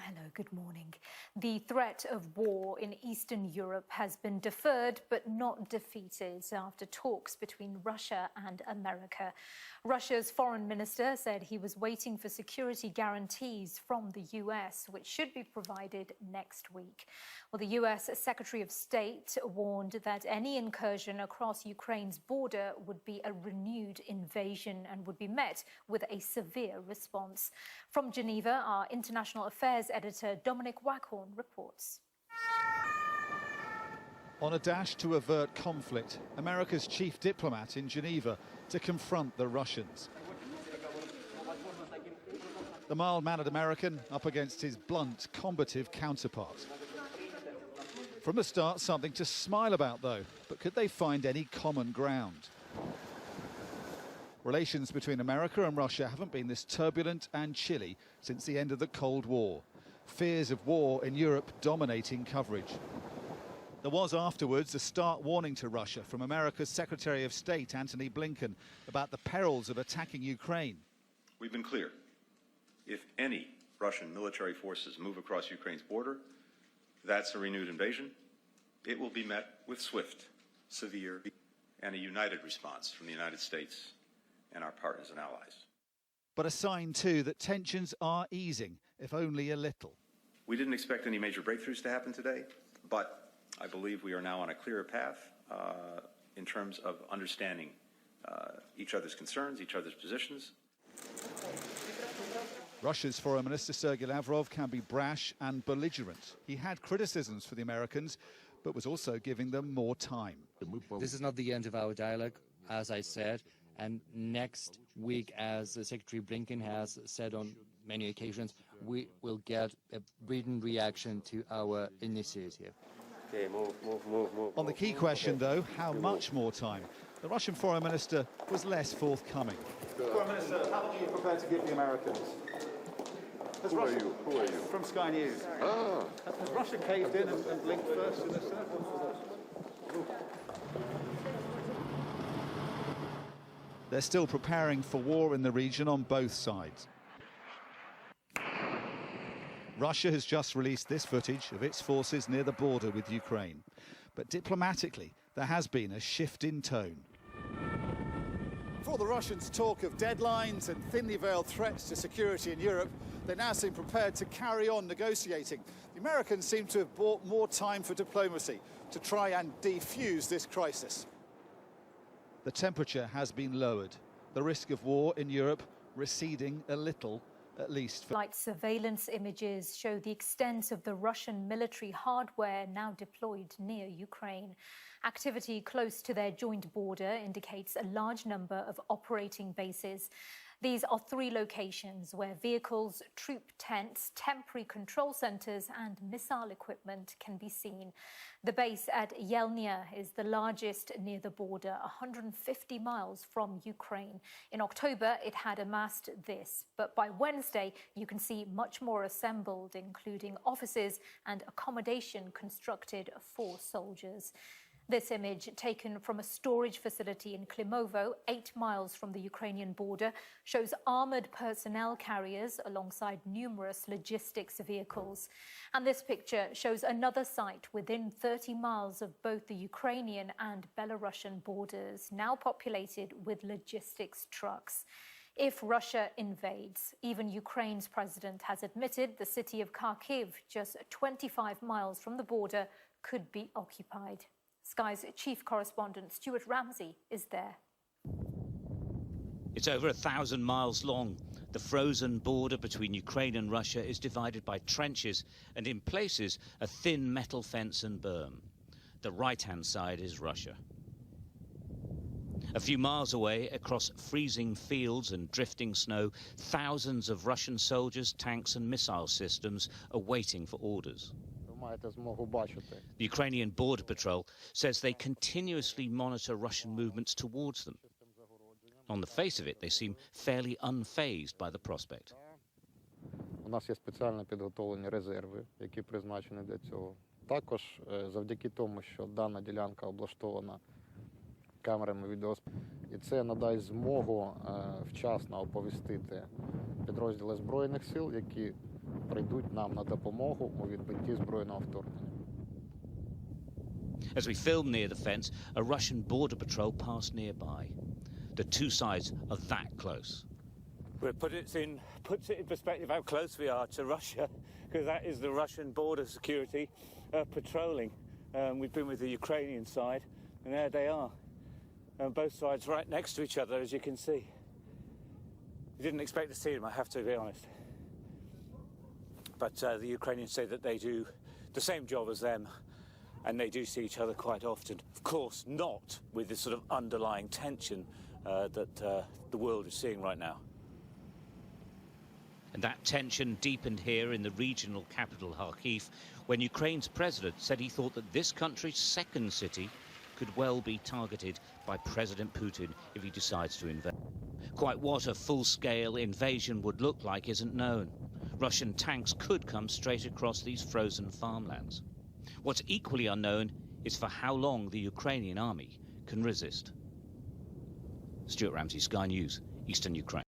Hello, good morning. The threat of war in Eastern Europe has been deferred but not defeated after talks between Russia and America. Russia's foreign minister said he was waiting for security guarantees from the U.S., which should be provided next week. Well, the U.S. Secretary of State warned that any incursion across Ukraine's border would be a renewed invasion and would be met with a severe response. From Geneva, our international affairs editor Dominic Waghorn reports. On a dash to avert conflict, America's chief diplomat in Geneva to confront the Russians. The mild-mannered American up against his blunt, combative counterpart. From the start, something to smile about, though. But could they find any common ground? Relations between America and Russia haven't been this turbulent and chilly since the end of the Cold War. Fears of war in Europe dominating coverage. There was afterwards a stark warning to Russia from America's Secretary of State, Antony Blinken, about the perils of attacking Ukraine. We've been clear. If any Russian military forces move across Ukraine's border, that's a renewed invasion. It will be met with swift, severe, and a united response from the United States and our partners and allies. But a sign, too, that tensions are easing, if only a little. We didn't expect any major breakthroughs to happen today, but I believe we are now on a clearer path in terms of understanding each other's concerns, each other's positions. Russia's Foreign Minister Sergei Lavrov can be brash and belligerent. He had criticisms for the Americans, but was also giving them more time. This is not the end of our dialogue, as I said, and next week, as Secretary Blinken has said on many occasions, we will get a written reaction to our initiative. Okay, move. On the key question, though, how much more time? The Russian Foreign Minister was less forthcoming. Foreign Minister, how long are you prepared to give the Americans? Who are you? From Sky News. Ah. Has Russia caved in and blinked first in this? They're still preparing for war in the region on both sides. Russia has just released this footage of its forces near the border with Ukraine. But diplomatically, there has been a shift in tone. For the Russians talk of deadlines and thinly veiled threats to security in Europe, they now seem prepared to carry on negotiating. The Americans seem to have bought more time for diplomacy to try and defuse this crisis. The temperature has been lowered. The risk of war in Europe receding a little, at least. Light surveillance images show the extent of the Russian military hardware now deployed near Ukraine. Activity close to their joint border indicates a large number of operating bases. These are 3 locations where vehicles, troop tents, temporary control centres and missile equipment can be seen. The base at Yelnya is the largest near the border, 150 miles from Ukraine. In October, it had amassed this, but by Wednesday, you can see much more assembled, including offices and accommodation constructed for soldiers. This image, taken from a storage facility in Klimovo, 8 miles from the Ukrainian border, shows armoured personnel carriers alongside numerous logistics vehicles. And this picture shows another site within 30 miles of both the Ukrainian and Belarusian borders, now populated with logistics trucks. If Russia invades, even Ukraine's president has admitted the city of Kharkiv, just 25 miles from the border, could be occupied. Sky's chief correspondent Stuart Ramsey is there. It's over 1,000 miles long. The frozen border between Ukraine and Russia is divided by trenches and, in places, a thin metal fence and berm. The right-hand side is Russia. A few miles away, across freezing fields and drifting snow, thousands of Russian soldiers, tanks and missile systems are waiting for orders. The Ukrainian Border Patrol says they continuously monitor Russian movements towards them. On the face of it, they seem fairly unfazed by the prospect. У нас є спеціально підготовлені резерви, які призначені для цього. Також завдяки тому, що дана ділянка облаштована камерами відеоспостереження, і це надасть змогу вчасно оповістити підрозділи Збройних сил, які прийдуть нам на допомогу у відбитті збройного вторгнення. As we filmed near the fence, a Russian border patrol passed nearby. The two sides are that close. Well, puts it in perspective how close we are to Russia, because that is the Russian border security patrolling. We've been with the Ukrainian side, and there they are. Both sides right next to each other, as you can see. We didn't expect to see them, I have to be honest. But the Ukrainians say that they do the same job as them, and they do see each other quite often. Of course, not with this sort of underlying tension that the world is seeing right now. And that tension deepened here in the regional capital, Kharkiv, when Ukraine's president said he thought that this country's second city could well be targeted by President Putin if he decides to invade. Quite what a full-scale invasion would look like isn't known. Russian tanks could come straight across these frozen farmlands. What's equally unknown is for how long the Ukrainian army can resist. Stuart Ramsey, Sky News, Eastern Ukraine.